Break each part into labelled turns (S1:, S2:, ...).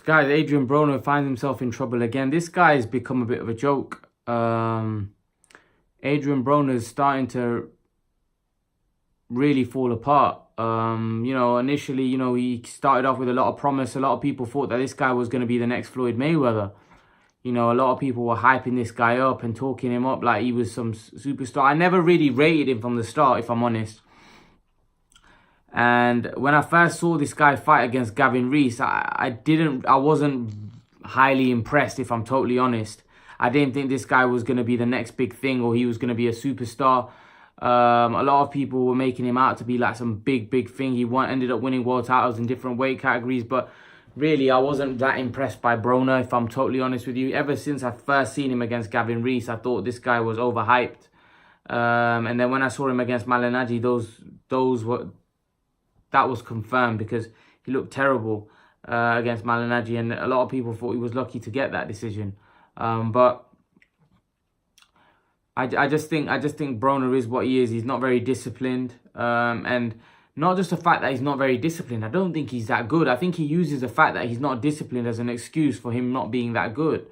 S1: Guys, Adrein Broner finds himself in trouble again. This guy has become a bit of a joke. Adrein Broner is starting to really fall apart. Initially, he started off with a lot of promise. A lot of people thought that this guy was going to be the next Floyd Mayweather. A lot of people were hyping this guy up and talking him up like he was some superstar. I never really rated him from the start, if I'm honest. And when I first saw this guy fight against Gavin Rees, I wasn't highly impressed, if I'm totally honest. I didn't think this guy was going to be the next big thing, or he was going to be a superstar. A lot of people were making him out to be like some big thing. He ended up winning world titles in different weight categories, but really, I wasn't that impressed by Broner, if I'm totally honest with you. Ever since I first seen him against Gavin Rees, I thought this guy was overhyped. And then when I saw him against Malignaggi, that was confirmed, because he looked terrible against Malignaggi, and a lot of people thought he was lucky to get that decision. But I just think Broner is what he is. He's not very disciplined, and not just the fact that he's not very disciplined. I don't think he's that good. I think he uses the fact that he's not disciplined as an excuse for him not being that good.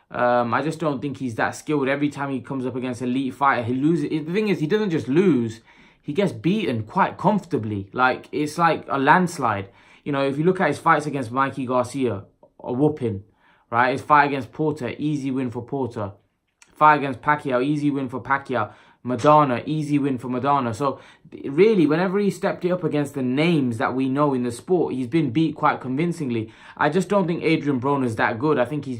S1: I just don't think he's that skilled. Every time he comes up against an elite fighter, he loses. The thing is, he doesn't just lose. He gets beaten quite comfortably. Like, it's like a landslide. If you look at his fights against Mikey Garcia, a whooping, right? His fight against Porter, easy win for Porter. Fight against Pacquiao, easy win for Pacquiao. Madonna, easy win for Madonna. So really, whenever he stepped it up against the names that we know in the sport, he's been beat quite convincingly. I just don't think Adrein Broner is that good. I think he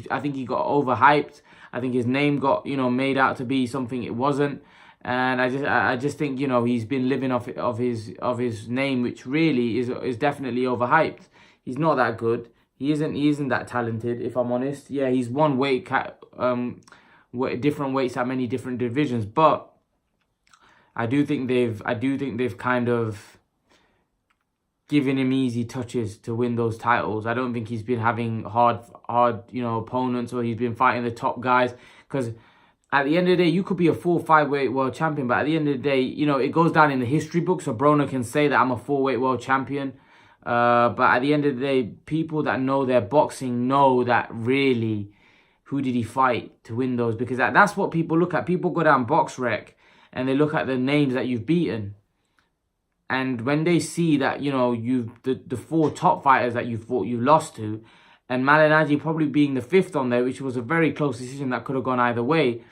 S1: got overhyped. I think his name got made out to be something it wasn't. And I just think he's been living off his name, which really is definitely overhyped. He's not that good. He isn't that talented, if I'm honest. Yeah, he's won different weights at many different divisions, but I do think they've kind of given him easy touches to win those titles. I don't think he's been having hard opponents, or he's been fighting the top guys, because at the end of the day, you could be a 4-5 weight world champion, but at the end of the day, it goes down in the history book. So Broner can say that I'm a 4-weight world champion. But at the end of the day, people that know their boxing know that really, who did he fight to win those? Because that's what people look at. People go down BoxRec and they look at the names that you've beaten. And when they see that, the 4 top fighters that you fought, you lost to, and Malignaggi probably being the 5th on there, which was a very close decision that could have gone either way,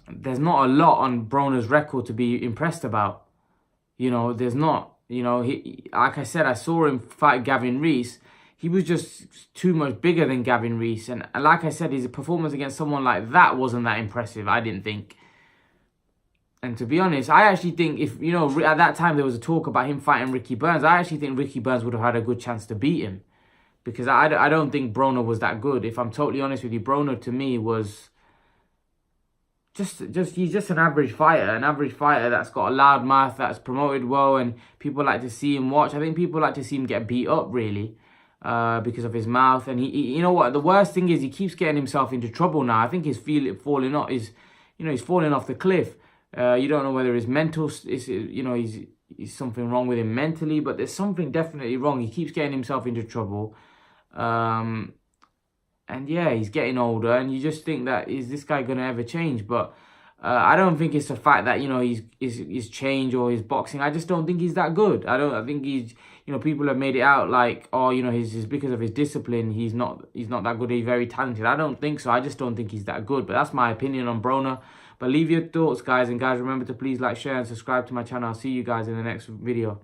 S1: there's not a lot on Broner's record to be impressed about. There's not. Like I said, I saw him fight Gavin Rees. He was just too much bigger than Gavin Rees. And like I said, his performance against someone like that wasn't that impressive, I didn't think. And to be honest, I actually think if, at that time there was a talk about him fighting Ricky Burns, I actually think Ricky Burns would have had a good chance to beat him. Because I don't think Broner was that good. If I'm totally honest with you, Broner to me was he's just an average fighter that's got a loud mouth, that's promoted well, and people like to see him watch. I think people like to see him get beat up, really, because of his mouth. And he what? The worst thing is he keeps getting himself into trouble now. I think he's falling off. He's falling off the cliff. You don't know whether his mental he's something wrong with him mentally, but there's something definitely wrong. He keeps getting himself into trouble. And yeah, he's getting older, and you just think that, is this guy going to ever change? But I don't think it's the fact that, he's changed or his boxing. I just don't think he's that good. I think he's, people have made it out like, oh, he's because of his discipline, he's not that good, he's very talented. I don't think so. I just don't think he's that good. But that's my opinion on Broner. But leave your thoughts, guys. And guys, remember to please like, share, and subscribe to my channel. I'll see you guys in the next video.